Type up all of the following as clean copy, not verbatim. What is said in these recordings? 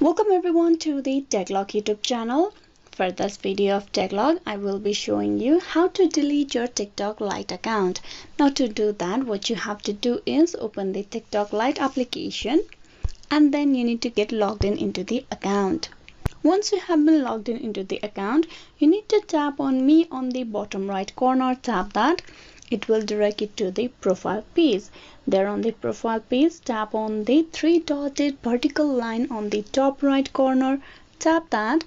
Welcome everyone to the TechLog YouTube channel. For this video of TechLog, I will be showing you how to delete your TikTok Lite account. Now to do that, what you have to do is open the TikTok Lite application and then you need to get logged in into the account. Once you have been logged in into the account, you need to tap on Me on the bottom right corner. Tap that. It will direct you to the profile page. There on the profile page, tap on the three dotted vertical line on the top right corner. Tap that.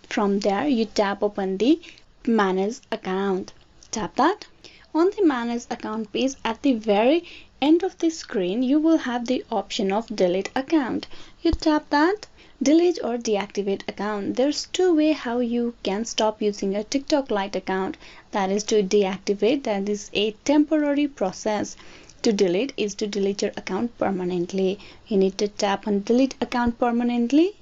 From there, you tap open the Manage Account. Tap that. On the Manage Account page, at the very end of the screen, you will have the option of Delete Account. You tap that. Delete or deactivate account. There's two ways how you can stop using your TikTok Lite account. That is to deactivate, that is a temporary process. To delete is to delete your account permanently. You need to tap on delete account permanently.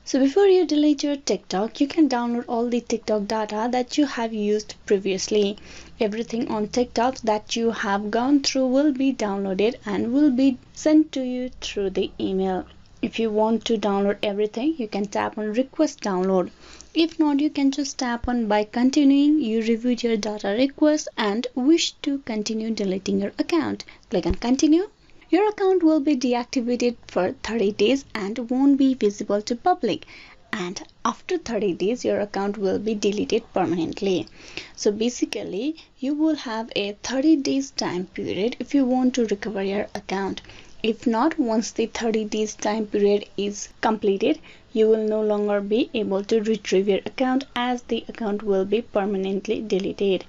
So before you delete your TikTok, you can download all the TikTok data that you have used previously. Everything on TikTok that you have gone through will be downloaded and will be sent to you through the email. If you want to download everything, you can tap on request download. If not, you can just tap on by continuing. You reviewed your data request and wish to continue deleting your account. Click on continue. Your account will be deactivated for 30 days and won't be visible to public. And after 30 days, your account will be deleted permanently. So basically, you will have a 30 days time period if you want to recover your account. If not, once the 30 days time period is completed, you will no longer be able to retrieve your account as the account will be permanently deleted.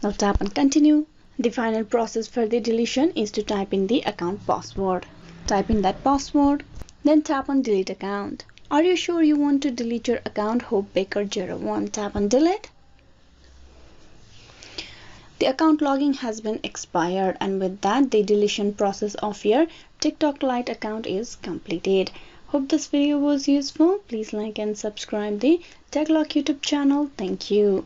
Now tap on continue. The final process for the deletion is to type in the account password. Type in that password, then tap on delete account. Are you sure you want to delete your account? HopeBaker01. Tap on delete. The account logging has been expired, and with that, the deletion process of your TikTok Lite account is completed. Hope this video was useful. Please like and subscribe the TechLog YouTube channel. Thank you.